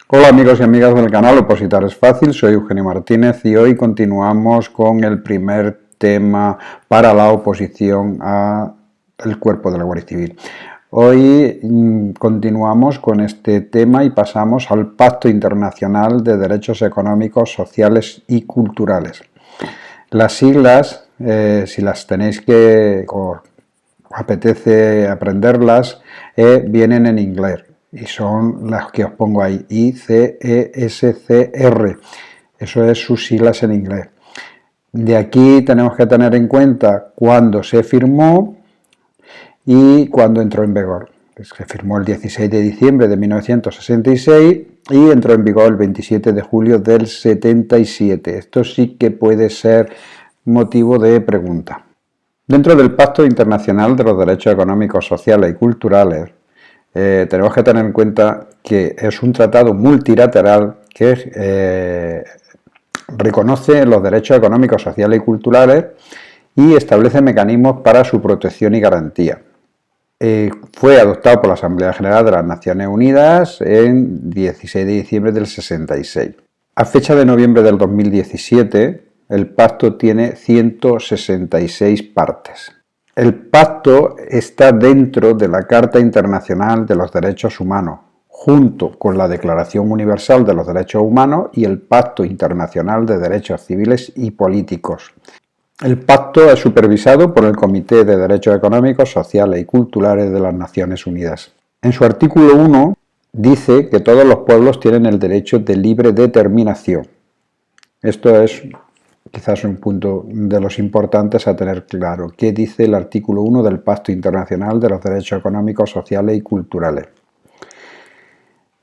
Hola amigos y amigas del canal Opositar es Fácil, soy Eugenio Martínez y hoy continuamos con el primer tema para la oposición al cuerpo de la Guardia Civil. Hoy continuamos con este tema y pasamos al Pacto Internacional de Derechos Económicos, Sociales y Culturales. Las siglas, si las tenéis que o apetece aprenderlas, vienen en inglés. Y son las que os pongo ahí, ICESCR, eso es sus siglas en inglés. De aquí tenemos que tener en cuenta cuándo se firmó y cuándo entró en vigor. Se firmó el 16 de diciembre de 1966 y entró en vigor el 27 de julio del 77. Esto sí que puede ser motivo de pregunta. Dentro del Pacto Internacional de los Derechos Económicos, Sociales y Culturales, tenemos que tener en cuenta que es un tratado multilateral que reconoce los derechos económicos, sociales y culturales y establece mecanismos para su protección y garantía. Fue adoptado por la Asamblea General de las Naciones Unidas en 16 de diciembre del 66. A fecha de noviembre del 2017, el pacto tiene 166 partes. El pacto está dentro de la Carta Internacional de los Derechos Humanos, junto con la Declaración Universal de los Derechos Humanos y el Pacto Internacional de Derechos Civiles y Políticos. El pacto es supervisado por el Comité de Derechos Económicos, Sociales y Culturales de las Naciones Unidas. En su artículo 1 dice que todos los pueblos tienen el derecho de libre determinación. Esto es quizás un punto de los importantes a tener claro. ¿Qué dice el artículo 1 del Pacto Internacional de los Derechos Económicos, Sociales y Culturales?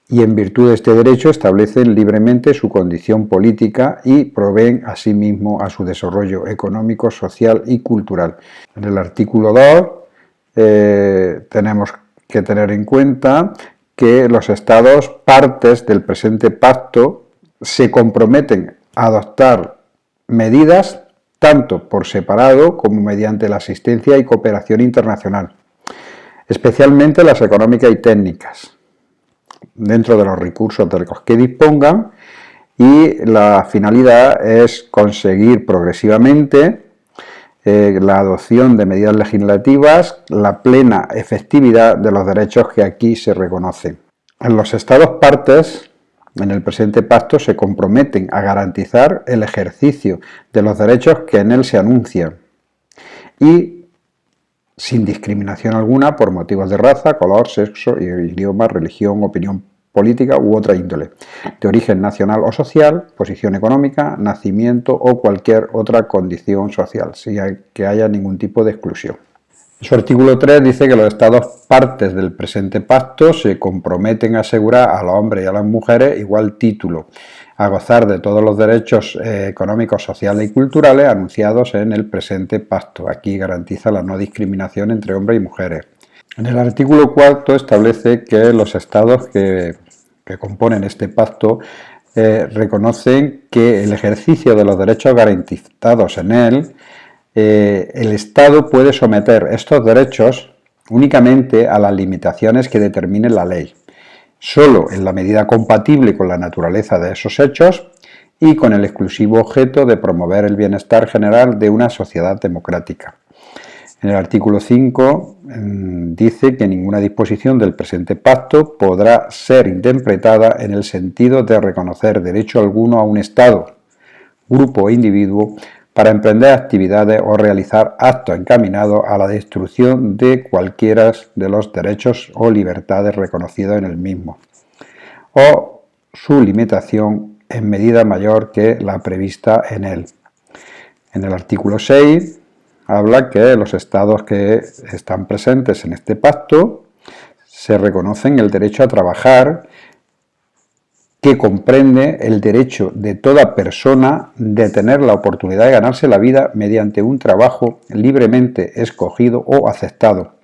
Y en virtud de este derecho establecen libremente su condición política y proveen asimismo a su desarrollo económico, social y cultural. En el artículo 2 tenemos que tener en cuenta que los Estados partes del presente pacto se comprometen a adoptar medidas tanto por separado como mediante la asistencia y cooperación internacional, especialmente las económicas y técnicas, dentro de los recursos de los que dispongan, y la finalidad es conseguir progresivamente la adopción de medidas legislativas, la plena efectividad de los derechos que aquí se reconocen. En los Estados partes, en el presente pacto, se comprometen a garantizar el ejercicio de los derechos que en él se anuncian y sin discriminación alguna por motivos de raza, color, sexo, idioma, religión, opinión política u otra índole, de origen nacional o social, posición económica, nacimiento o cualquier otra condición social, sin que haya ningún tipo de exclusión. Su artículo 3 dice que los Estados partes del presente pacto se comprometen a asegurar a los hombres y a las mujeres igual título, a gozar de todos los derechos económicos, sociales y culturales anunciados en el presente pacto. Aquí garantiza la no discriminación entre hombres y mujeres. En el artículo 4 establece que los Estados que componen este pacto reconocen que el ejercicio de los derechos garantizados en él, el Estado puede someter estos derechos únicamente a las limitaciones que determine la ley, solo en la medida compatible con la naturaleza de esos hechos y con el exclusivo objeto de promover el bienestar general de una sociedad democrática. En el artículo 5 dice que ninguna disposición del presente pacto podrá ser interpretada en el sentido de reconocer derecho alguno a un Estado, grupo o individuo para emprender actividades o realizar actos encaminados a la destrucción de cualquiera de los derechos o libertades reconocidos en el mismo, o su limitación en medida mayor que la prevista en él. En el artículo 6 habla que los estados que están presentes en este pacto se reconocen el derecho a trabajar, que comprende el derecho de toda persona de tener la oportunidad de ganarse la vida mediante un trabajo libremente escogido o aceptado,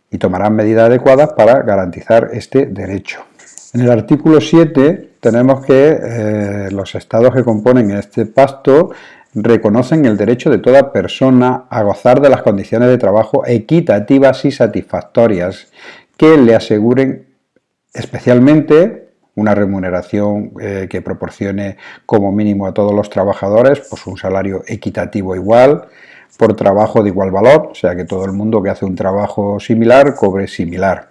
y tomarán medidas adecuadas para garantizar este derecho. En el artículo 7 tenemos que los estados que componen este pacto reconocen el derecho de toda persona a gozar de las condiciones de trabajo equitativas y satisfactorias que le aseguren especialmente una remuneración que proporcione como mínimo a todos los trabajadores pues un salario equitativo igual, por trabajo de igual valor, o sea que todo el mundo que hace un trabajo similar cobre similar.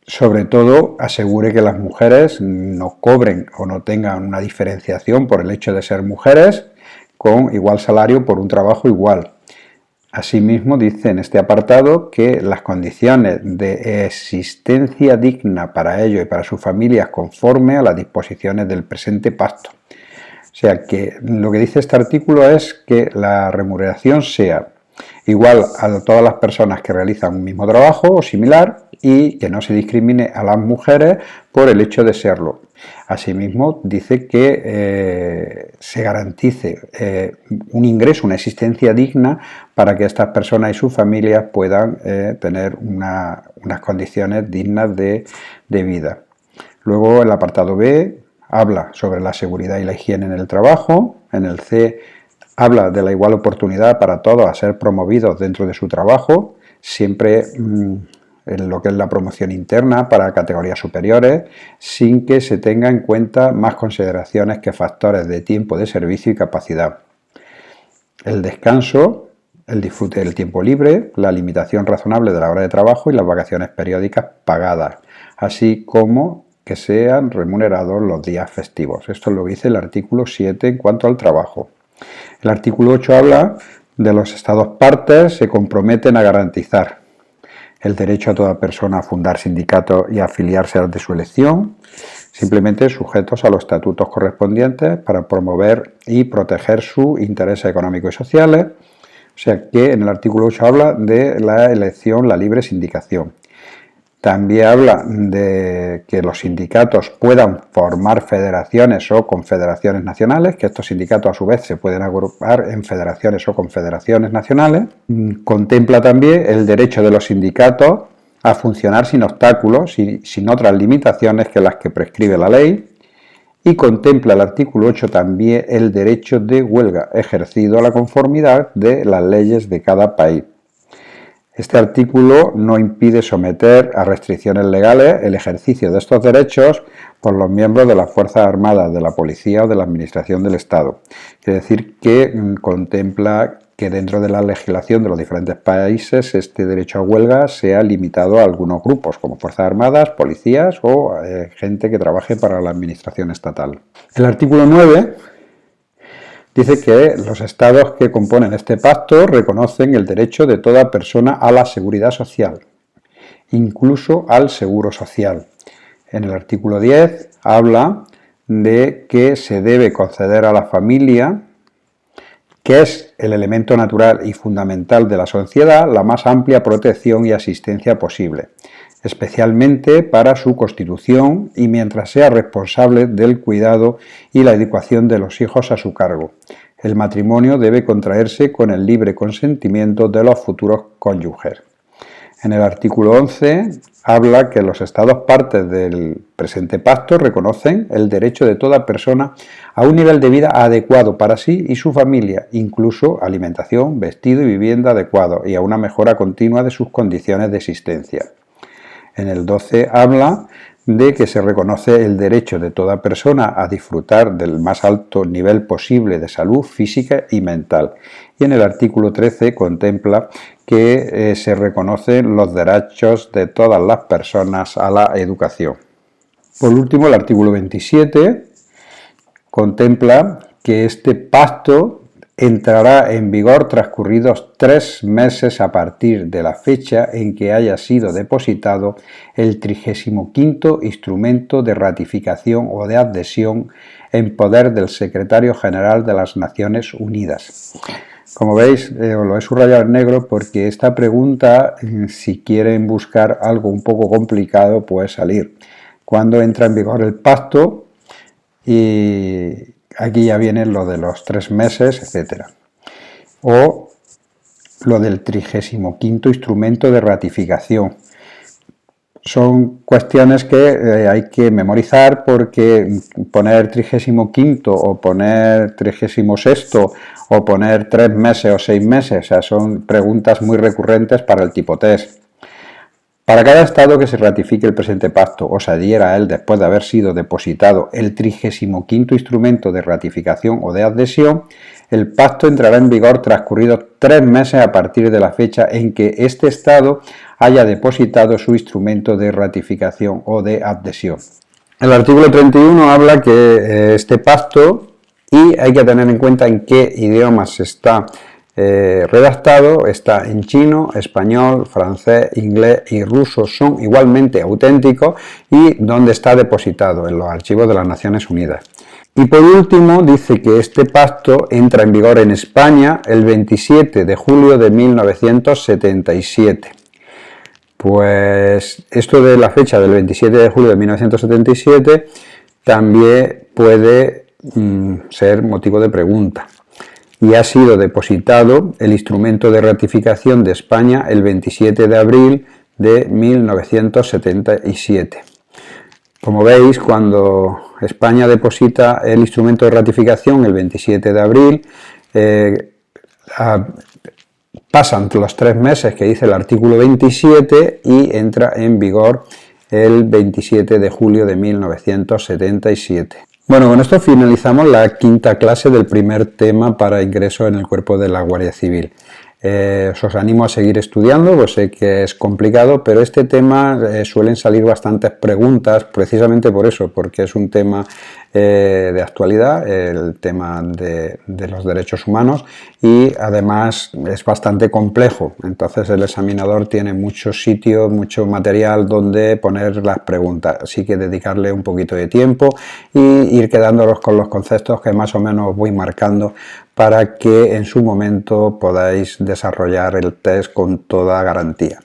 Sobre todo asegure que las mujeres no cobren o no tengan una diferenciación por el hecho de ser mujeres con igual salario por un trabajo igual. Asimismo, dice en este apartado que las condiciones de existencia digna para ellos y para sus familias conforme a las disposiciones del presente pacto. O sea que lo que dice este artículo es que la remuneración sea igual a todas las personas que realizan un mismo trabajo o similar y que no se discrimine a las mujeres por el hecho de serlo. Asimismo, dice que se garantice un ingreso, una existencia digna para que estas personas y sus familias puedan tener unas condiciones dignas de vida. Luego, el apartado B habla sobre la seguridad y la higiene en el trabajo. En el C habla de la igual oportunidad para todos a ser promovidos dentro de su trabajo, siempre en lo que es la promoción interna para categorías superiores, sin que se tenga en cuenta más consideraciones que factores de tiempo de servicio y capacidad. El descanso, el disfrute del tiempo libre, la limitación razonable de la hora de trabajo y las vacaciones periódicas pagadas, así como que sean remunerados los días festivos. Esto es lo que dice el artículo 7 en cuanto al trabajo. El artículo 8 habla de los estados partes se comprometen a garantizar el derecho a toda persona a fundar sindicatos y a afiliarse al de su elección, simplemente sujetos a los estatutos correspondientes para promover y proteger sus intereses económicos y sociales. O sea que en el artículo 8 habla de la elección, la libre sindicación. También habla de que los sindicatos puedan formar federaciones o confederaciones nacionales, que estos sindicatos a su vez se pueden agrupar en federaciones o confederaciones nacionales. Contempla también el derecho de los sindicatos a funcionar sin obstáculos y sin otras limitaciones que las que prescribe la ley. Y contempla el artículo 8 también el derecho de huelga ejercido a la conformidad de las leyes de cada país. Este artículo no impide someter a restricciones legales el ejercicio de estos derechos por los miembros de las Fuerzas Armadas, de la Policía o de la Administración del Estado. Quiere decir que contempla que dentro de la legislación de los diferentes países este derecho a huelga sea limitado a algunos grupos, como Fuerzas Armadas, policías o gente que trabaje para la Administración estatal. El artículo 9 dice que los estados que componen este pacto reconocen el derecho de toda persona a la seguridad social, incluso al seguro social. En el artículo 10 habla de que se debe conceder a la familia, que es el elemento natural y fundamental de la sociedad, la más amplia protección y asistencia posible, especialmente para su constitución y mientras sea responsable del cuidado y la educación de los hijos a su cargo. El matrimonio debe contraerse con el libre consentimiento de los futuros cónyuges. En el artículo 11 habla que los estados partes del presente pacto reconocen el derecho de toda persona a un nivel de vida adecuado para sí y su familia, incluso alimentación, vestido y vivienda adecuado, y a una mejora continua de sus condiciones de existencia. En el 12 habla de que se reconoce el derecho de toda persona a disfrutar del más alto nivel posible de salud física y mental. Y en el artículo 13 contempla que se reconocen los derechos de todas las personas a la educación. Por último, el artículo 27 contempla que este pacto entrará en vigor transcurridos 3 meses a partir de la fecha en que haya sido depositado el 35º instrumento de ratificación o de adhesión en poder del Secretario General de las Naciones Unidas. Como veis, os lo he subrayado en negro porque esta pregunta, si quieren buscar algo un poco complicado, puede salir. ¿Cuándo entra en vigor el pacto? Y aquí ya viene lo de los 3 meses, etc. O lo del 35º instrumento de ratificación. Son cuestiones que hay que memorizar porque poner 35º o poner 36º o poner 3 meses o 6 meses, o sea, son preguntas muy recurrentes para el tipo test. Para cada Estado que se ratifique el presente pacto o se adhiera a él después de haber sido depositado el 35º instrumento de ratificación o de adhesión, el pacto entrará en vigor transcurridos 3 meses a partir de la fecha en que este Estado haya depositado su instrumento de ratificación o de adhesión. El artículo 31 habla que este pacto, y hay que tener en cuenta en qué idiomas está redactado, está en chino, español, francés, inglés y ruso, son igualmente auténticos, y dónde está depositado, en los archivos de las Naciones Unidas. Y por último dice que este pacto entra en vigor en España el 27 de julio de 1977. Pues esto de la fecha del 27 de julio de 1977 también puede ser motivo de pregunta. Y ha sido depositado el instrumento de ratificación de España el 27 de abril de 1977. Como veis, cuando España deposita el instrumento de ratificación el 27 de abril, pasan los 3 meses que dice el artículo 27 y entra en vigor el 27 de julio de 1977. Bueno, con esto finalizamos la 5ª clase del primer tema para ingreso en el cuerpo de la Guardia Civil. Os animo a seguir estudiando, pues sé que es complicado, pero este tema suelen salir bastantes preguntas precisamente por eso, porque es un tema de actualidad, el tema de los derechos humanos, y además es bastante complejo. Entonces el examinador tiene muchos sitios, mucho material donde poner las preguntas, así que dedicarle un poquito de tiempo y ir quedándolos con los conceptos que más o menos os voy marcando para que en su momento podáis desarrollar el test con toda garantía.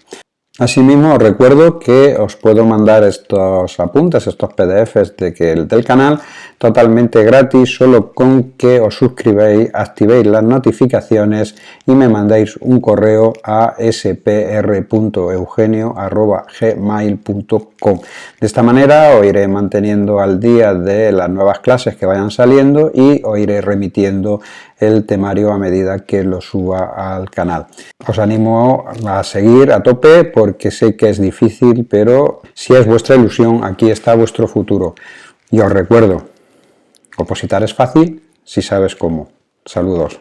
Asimismo, os recuerdo que os puedo mandar estos apuntes, estos PDFs del canal totalmente gratis, solo con que os suscribáis, activéis las notificaciones y me mandéis un correo a spr.eugenio@gmail.com. De esta manera os iré manteniendo al día de las nuevas clases que vayan saliendo y os iré remitiendo el temario a medida que lo suba al canal. Os animo a seguir a tope porque sé que es difícil, pero si es vuestra ilusión, aquí está vuestro futuro. Y os recuerdo, opositar es fácil si sabes cómo. Saludos.